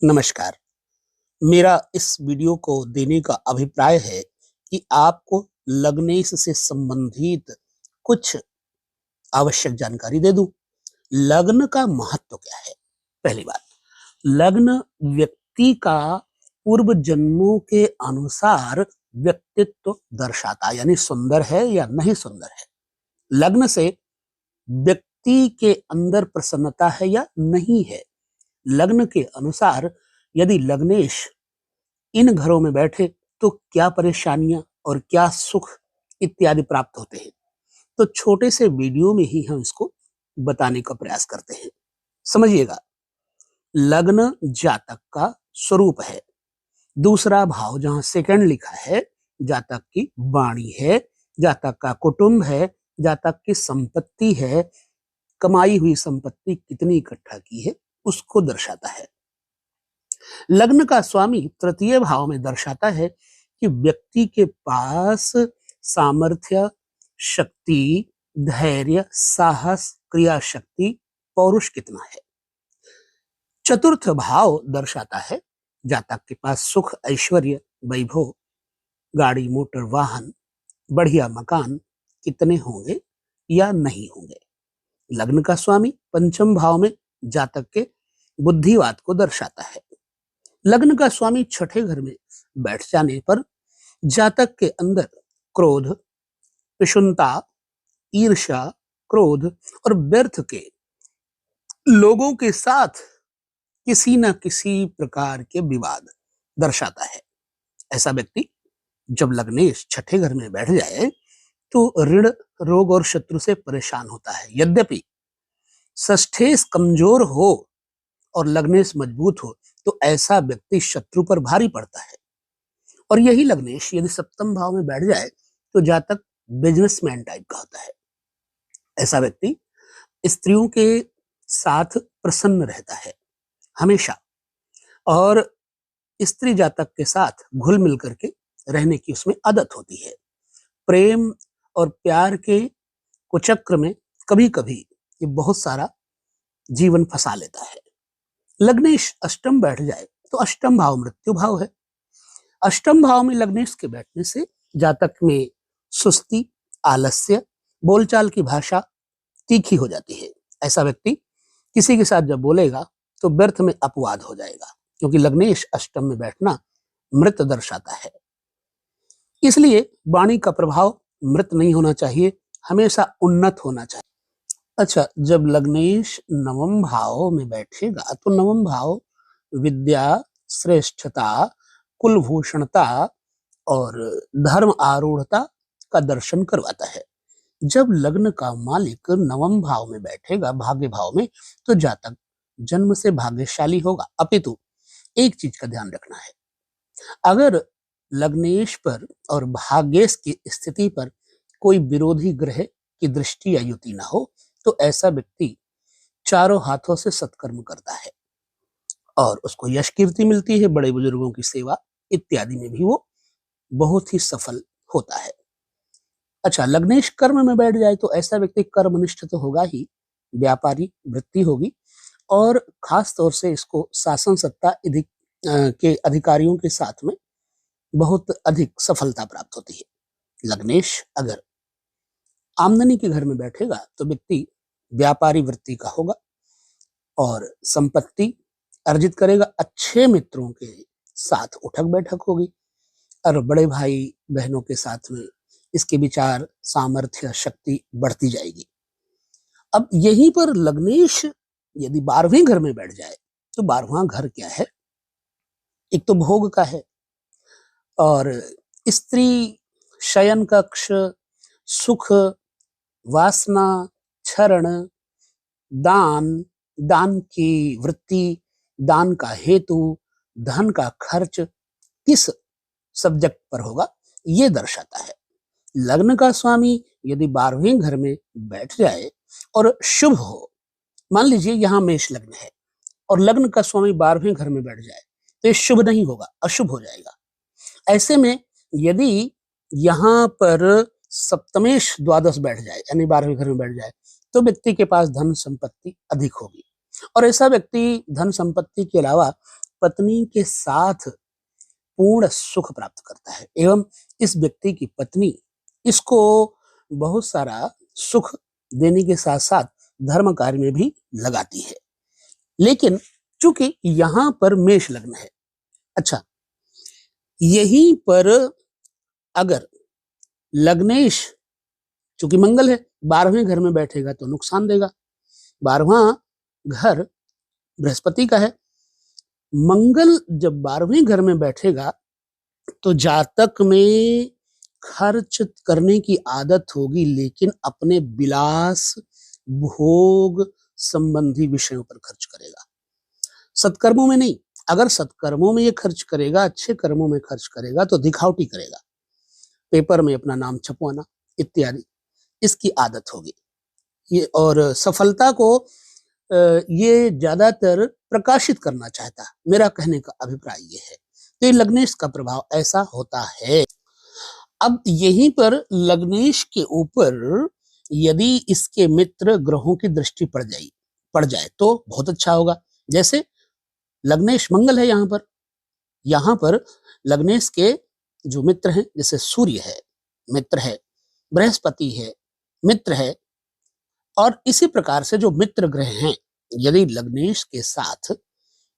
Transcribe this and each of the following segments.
नमस्कार। मेरा इस वीडियो को देने का अभिप्राय है कि आपको लग्नेश से संबंधित कुछ आवश्यक जानकारी दे दूं। लग्न का महत्व क्या है? पहली बात, लग्न व्यक्ति का पूर्व जन्मों के अनुसार व्यक्तित्व दर्शाता, यानी सुंदर है या नहीं सुंदर है। लग्न से व्यक्ति के अंदर प्रसन्नता है या नहीं है। लग्न के अनुसार यदि लग्नेश इन घरों में बैठे तो क्या परेशानियां और क्या सुख इत्यादि प्राप्त होते हैं। तो छोटे से वीडियो में ही हम इसको बताने का प्रयास करते हैं। समझिएगा, लग्न जातक का स्वरूप है। दूसरा भाव जहां सेकंड लिखा है, जातक की वाणी है, जातक का कुटुंब है, जातक की संपत्ति है, कमाई हुई संपत्ति कितनी इकट्ठा की है उसको दर्शाता है। लग्न का स्वामी तृतीय भाव में दर्शाता है कि व्यक्ति के पास सामर्थ्य, शक्ति, धैर्य, साहस, क्रिया शक्ति, पौरुष कितना है। चतुर्थ भाव दर्शाता है जातक के पास सुख, ऐश्वर्य, वैभव, गाड़ी, मोटर, वाहन, बढ़िया मकान कितने होंगे या नहीं होंगे। लग्न का स्वामी पंचम भाव में जातक के बुद्धिवाद को दर्शाता है। लग्न का स्वामी छठे घर में बैठ जाने पर जातक के अंदर क्रोध, पिशुनता, ईर्ष्या, क्रोध और व्यर्थ के लोगों के साथ किसी न किसी प्रकार के विवाद दर्शाता है। ऐसा व्यक्ति जब लग्नेश छठे घर में बैठ जाए तो ऋण, रोग और शत्रु से परेशान होता है। यद्यपि षष्ठेश कमजोर हो और लग्नेश मजबूत हो तो ऐसा व्यक्ति शत्रु पर भारी पड़ता है। और यही लग्नेश यदि सप्तम भाव में बैठ जाए तो जातक बिजनेसमैन टाइप का होता है। ऐसा व्यक्ति स्त्रियों के साथ प्रसन्न रहता है हमेशा, और स्त्री जातक के साथ घुल मिल करके रहने की उसमें आदत होती है। प्रेम और प्यार के कुचक्र में कभी कभी ये बहुत सारा जीवन फंसा लेता है। लग्नेश अष्टम बैठ जाए तो अष्टम भाव मृत्यु भाव है। अष्टम भाव में लग्नेश के बैठने से जातक में सुस्ती, आलस्य, बोलचाल की भाषा तीखी हो जाती है। ऐसा व्यक्ति किसी के साथ जब बोलेगा तो व्यर्थ में अपवाद हो जाएगा, क्योंकि लग्नेश अष्टम में बैठना मृत दर्शाता है। इसलिए वाणी का प्रभाव मृत नहीं होना चाहिए, हमेशा उन्नत होना चाहिए। अच्छा, जब लग्नेश नवम भाव में बैठेगा तो नवम भाव विद्या, श्रेष्ठता, कुलभूषणता और धर्म आरूढ़ता का दर्शन करवाता है। जब लग्न का मालिक नवम भाव में बैठेगा, भाग्य भाव में, तो जातक जन्म से भाग्यशाली होगा। अपितु एक चीज का ध्यान रखना है, अगर लग्नेश पर और भाग्येश की स्थिति पर कोई विरोधी ग्रह की दृष्टि या युति ना हो तो ऐसा व्यक्ति चारों हाथों से सत्कर्म करता है और उसको यश कीर्ति मिलती है। बड़े बुजुर्गों की सेवा इत्यादि में भी वो बहुत ही सफल होता है। अच्छा, लग्नेश कर्म में बैठ जाए तो ऐसा व्यक्ति कर्मनिष्ठ तो होगा ही, व्यापारी वृत्ति होगी, और खास तौर से इसको शासन सत्ता के अधिकारियों के साथ में बहुत अधिक सफलता प्राप्त होती है। लग्नेश अगर आमदनी के घर में बैठेगा तो व्यक्ति व्यापारी वृत्ति का होगा और संपत्ति अर्जित करेगा। अच्छे मित्रों के साथ उठक बैठक होगी और बड़े भाई बहनों के साथ में इसके विचार, सामर्थ्य, शक्ति बढ़ती जाएगी। अब यहीं पर लग्नेश यदि 12वें घर में बैठ जाए तो 12वां घर क्या है? एक तो भोग का है, और स्त्री, शयन कक्ष, सुख, वासना, क्षरण, दान, दान की वृत्ति, दान का हेतु, धन का खर्च किस सब्जेक्ट पर होगा ये दर्शाता है। लग्न का स्वामी यदि 12वें घर में बैठ जाए और शुभ हो, मान लीजिए यहां मेष लग्न है और लग्न का स्वामी 12वें घर में बैठ जाए तो ये शुभ नहीं होगा, अशुभ हो जाएगा। ऐसे में यदि यहाँ पर सप्तमेश द्वादश बैठ जाए, यानी 12वें घर में बैठ जाए, तो व्यक्ति के पास धन संपत्ति अधिक होगी। और ऐसा व्यक्ति धन संपत्ति के अलावा पत्नी के साथ पूर्ण सुख प्राप्त करता है एवं इस व्यक्ति की पत्नी इसको बहुत सारा सुख देने के साथ साथ धर्म कार्य में भी लगाती है। लेकिन चूंकि यहां पर मेष लग्न है, अच्छा, यहीं पर अगर लग्नेश, चूंकि मंगल है, 12वें घर में बैठेगा तो नुकसान देगा। 12वां घर बृहस्पति का है। मंगल जब 12वें घर में बैठेगा तो जातक में खर्च करने की आदत होगी, लेकिन अपने विलास भोग संबंधी विषयों पर खर्च करेगा, सत्कर्मों में नहीं। अगर सत्कर्मों में ये खर्च करेगा, अच्छे कर्मों में खर्च करेगा तो दिखावटी करेगा, पेपर में अपना नाम छपवाना इत्यादि, इसकी आदत होगी ये। और सफलता को ये ज्यादातर प्रकाशित करना चाहता है, मेरा कहने का अभिप्राय ये है। तो ये लग्नेश का प्रभाव ऐसा होता है। अब यहीं पर लग्नेश के ऊपर यदि इसके मित्र ग्रहों की दृष्टि पड़ जाए तो बहुत अच्छा होगा। जैसे लग्नेश मंगल है, यहाँ पर लग्नेश के जो मित्र हैं, जैसे सूर्य है मित्र है, बृहस्पति है मित्र है, और इसी प्रकार से जो मित्र ग्रह हैं यदि लग्नेश के साथ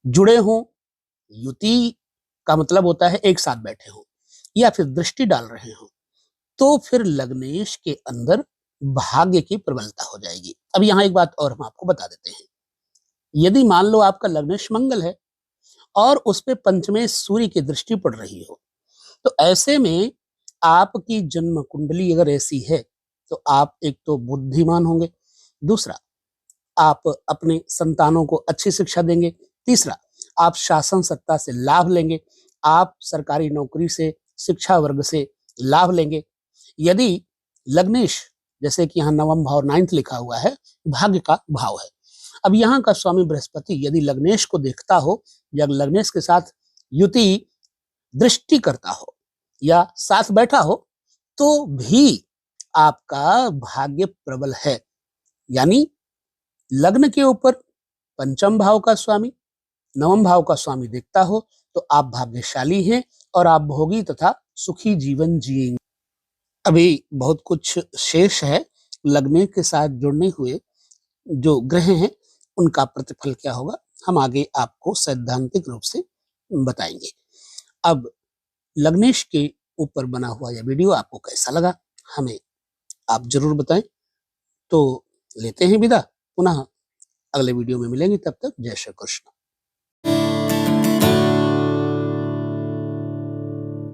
जुड़े हों, युति का मतलब होता है एक साथ बैठे हों या फिर दृष्टि डाल रहे हों, तो फिर लग्नेश के अंदर भाग्य की प्रबलता हो जाएगी। अब यहाँ एक बात और हम आपको बता देते हैं, यदि मान लो आपका लग्नेश मंगल है और उस पे पंचमें सूर्य की दृष्टि पड़ रही हो, तो ऐसे में आपकी जन्म कुंडली अगर ऐसी है तो आप एक तो बुद्धिमान होंगे, दूसरा आप अपने संतानों को अच्छी शिक्षा देंगे, तीसरा आप शासन सत्ता से लाभ लेंगे, आप सरकारी नौकरी से, शिक्षा वर्ग से लाभ लेंगे। यदि लग्नेश, जैसे कि यहाँ नवम भाव 9th लिखा हुआ है, भाग्य का भाव है। अब यहाँ का स्वामी बृहस्पति यदि लग्नेश को देखता हो या लग्नेश के साथ युति दृष्टि करता हो या साथ बैठा हो तो भी आपका भाग्य प्रबल है। यानी लग्न के ऊपर पंचम भाव का स्वामी, नवम भाव का स्वामी देखता हो तो आप भाग्यशाली हैं और आप भोगी तथा सुखी जीवन जिएंगे। अभी बहुत कुछ शेष है, लग्न के साथ जुड़ने हुए जो ग्रह हैं उनका प्रतिफल क्या होगा हम आगे आपको सैद्धांतिक रूप से बताएंगे। अब लग्नेश के ऊपर बना हुआ यह वीडियो आपको कैसा लगा हमें आप जरूर बताएं। तो लेते हैं विदा, पुनः अगले वीडियो में मिलेंगे, तब तक जय श्री कृष्ण।